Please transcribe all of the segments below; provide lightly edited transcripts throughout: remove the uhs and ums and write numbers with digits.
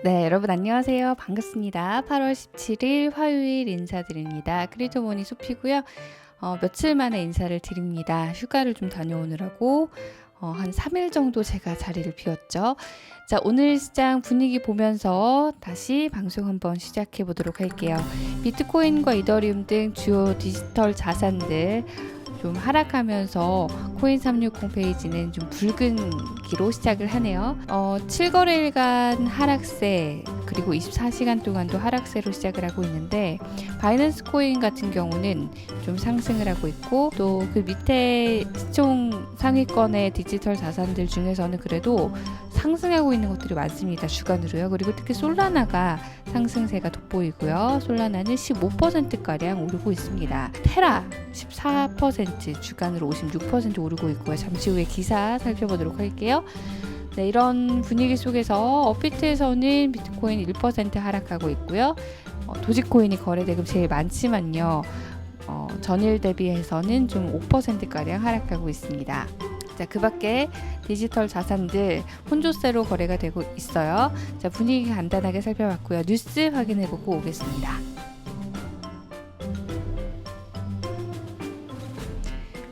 네, 여러분 안녕하세요. 반갑습니다. 8월 17일 화요일 인사드립니다. 크리토모니 소피고요. 며칠 만에 인사를 드립니다. 휴가를 좀 다녀오느라고 한 3일 정도 제가 자리를 비웠죠. 자, 오늘 시장 분위기 보면서 다시 방송 한번 시작해 보도록 할게요. 비트코인과 이더리움 등 주요 디지털 자산들 좀 하락하면서 코인360 페이지는 좀 붉은 기로 시작을 하네요. 7거래일간 하락세 그리고 24시간 동안도 하락세로 시작을 하고 있는데 바이낸스 코인 같은 경우는 좀 상승을 하고 있고 또 그 밑에 시총 상위권의 디지털 자산들 중에서는 그래도 상승하고 있는 것들이 많습니다. 주간으로요. 그리고 특히 솔라나가 상승세가 돋보이고요. 솔라나는 15%가량 오르고 있습니다. 테라 14%, 주간으로 56% 오르고 있고요. 잠시 후에 기사 살펴보도록 할게요. 네, 이런 분위기 속에서 업비트에서는 비트코인 1% 하락하고 있고요. 도지코인이 거래대금 제일 많지만요. 전일 대비해서는 좀 5%가량 하락하고 있습니다. 자, 그 밖에 디지털 자산들 혼조세로 거래가 되고 있어요. 자, 분위기 간단하게 살펴봤고요. 뉴스 확인해보고 오겠습니다.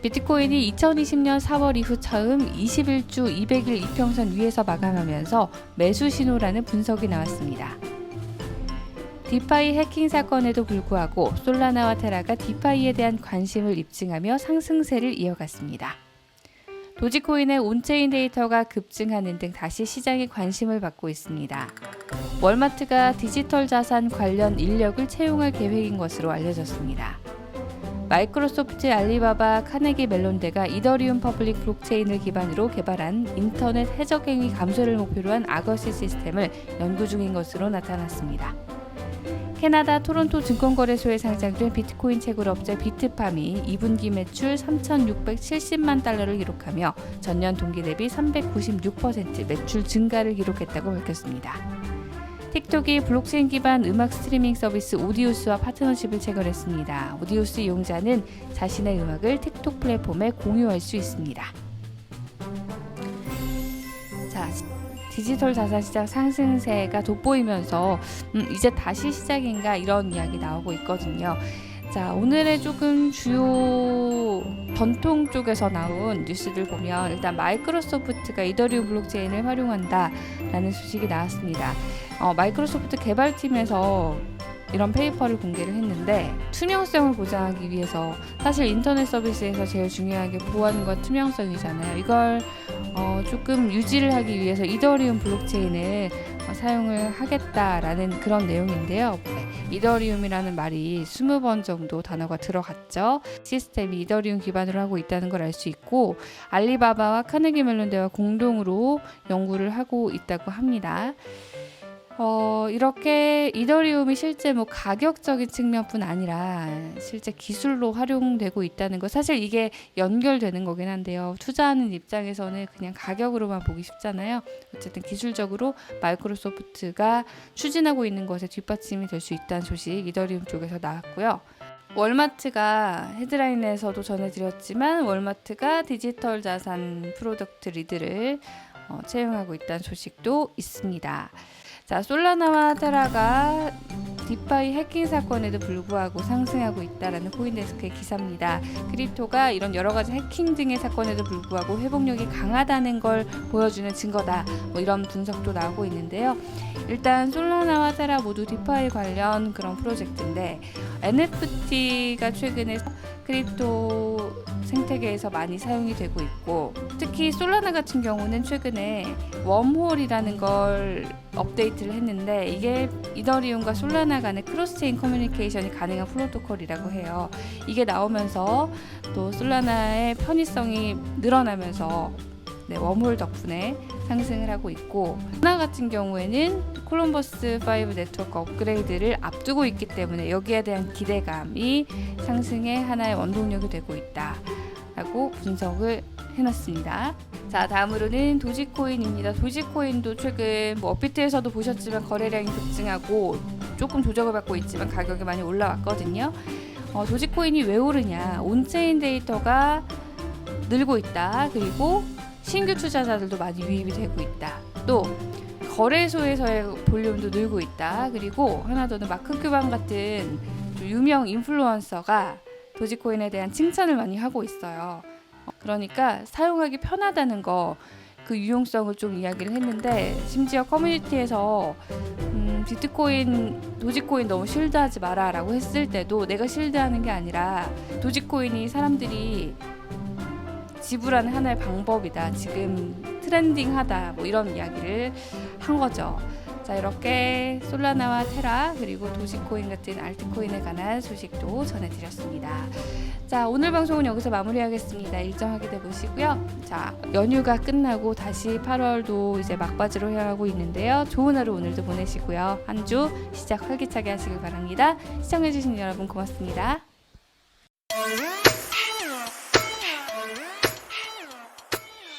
비트코인이 2020년 4월 이후 처음 21주 200일 이평선 위에서 마감하면서 매수 신호라는 분석이 나왔습니다. 디파이 해킹 사건에도 불구하고 솔라나와 테라가 디파이에 대한 관심을 입증하며 상승세를 이어갔습니다. 도지코인의 온체인 데이터가 급증하는 등 다시 시장에 관심을 받고 있습니다. 월마트가 디지털 자산 관련 인력을 채용할 계획인 것으로 알려졌습니다. 마이크로소프트, 알리바바, 카네기 멜론대가 이더리움 퍼블릭 블록체인을 기반으로 개발한 인터넷 해적행위 감소를 목표로 한 아거시 시스템을 연구 중인 것으로 나타났습니다. 캐나다 토론토 증권거래소에 상장된 비트코인 채굴업체 비트팜이 2분기 매출 3,670만 달러를 기록하며 전년 동기 대비 396% 매출 증가를 기록했다고 밝혔습니다. 틱톡이 블록체인 기반 음악 스트리밍 서비스 오디오스와 파트너십을 체결했습니다. 오디오스 이용자는 자신의 음악을 틱톡 플랫폼에 공유할 수 있습니다. 자, 디지털 자산 시장 상승세가 돋보이면서 이제 다시 시작인가 이런 이야기 나오고 있거든요. 자, 오늘의 조금 주요 전통 쪽에서 나온 뉴스들 보면 일단 마이크로소프트가 이더리움 블록체인을 활용한다라는 소식이 나왔습니다. 마이크로소프트 개발팀에서 이런 페이퍼를 공개를 했는데 투명성을 보장하기 위해서 사실 인터넷 서비스에서 제일 중요한 게 보안과 투명성이잖아요. 이걸 조금 유지를 하기 위해서 이더리움 블록체인을 사용을 하겠다라는 그런 내용인데요. 이더리움이라는 말이 20번 정도 단어가 들어갔죠. 시스템이 이더리움 기반으로 하고 있다는 걸 알 수 있고 알리바바와 카네기 멜론대와 공동으로 연구를 하고 있다고 합니다. 이렇게 이더리움이 실제 가격적인 측면뿐 아니라 실제 기술로 활용되고 있다는 거 사실 이게 연결되는 거긴 한데요. 투자하는 입장에서는 그냥 가격으로만 보기 쉽잖아요. 어쨌든 기술적으로 마이크로소프트가 추진하고 있는 것에 뒷받침이 될 수 있다는 소식 이더리움 쪽에서 나왔고요. 월마트가 헤드라인에서도 전해드렸지만 월마트가 디지털 자산 프로덕트 리드를 채용하고 있다는 소식도 있습니다. 자, 솔라나와 테라가 디파이 해킹 사건에도 불구하고 상승하고 있다라는 코인데스크의 기사입니다. 크립토가 이런 여러 가지 해킹 등의 사건에도 불구하고 회복력이 강하다는 걸 보여주는 증거다. 이런 분석도 나오고 있는데요. 일단 솔라나와 테라 모두 디파이 관련 그런 프로젝트인데 NFT가 최근에 크립토 생태계에서 많이 사용이 되고 있고 특히 솔라나 같은 경우는 최근에 웜홀이라는 걸 업데이트를 했는데 이게 이더리움과 솔라나 간의 크로스체인 커뮤니케이션이 가능한 프로토콜이라고 해요. 이게 나오면서 또 솔라나의 편의성이 늘어나면서 웜홀 덕분에 상승을 하고 있고 하나 같은 경우에는 콜럼버스 5 네트워크 업그레이드를 앞두고 있기 때문에 여기에 대한 기대감이 상승의 하나의 원동력이 되고 있다 라고 분석을 해놨습니다. 자, 다음으로는 도지코인입니다. 도지코인도 최근 업비트에서도 보셨지만 거래량이 급증하고 조금 조정을 받고 있지만 가격이 많이 올라왔거든요. 도지코인이 왜 오르냐? 온체인 데이터가 늘고 있다. 그리고 신규 투자자들도 많이 유입이 되고 있다. 또 거래소에서의 볼륨도 늘고 있다. 그리고 하나 더는 마크 큐반 같은 좀 유명 인플루언서가 도지코인에 대한 칭찬을 많이 하고 있어요. 그러니까 사용하기 편하다는 거, 그 유용성을 좀 이야기를 했는데, 심지어 커뮤니티에서 비트코인, 도지코인 너무 실드하지 마라 라고 했을 때도 내가 실드하는 게 아니라 도지코인이 사람들이 지불하는 하나의 방법이다, 지금 트렌딩하다, 뭐 이런 이야기를 한 거죠. 자, 이렇게 솔라나와 테라 그리고 도지코인 같은 알트코인에 관한 소식도 전해드렸습니다. 자, 오늘 방송은 여기서 마무리하겠습니다. 일정 확인해 보시고요. 자, 연휴가 끝나고 다시 8월도 이제 막바지로 향하고 있는데요. 좋은 하루 오늘도 보내시고요. 한 주 시작 활기차게 하시길 바랍니다. 시청해주신 여러분 고맙습니다.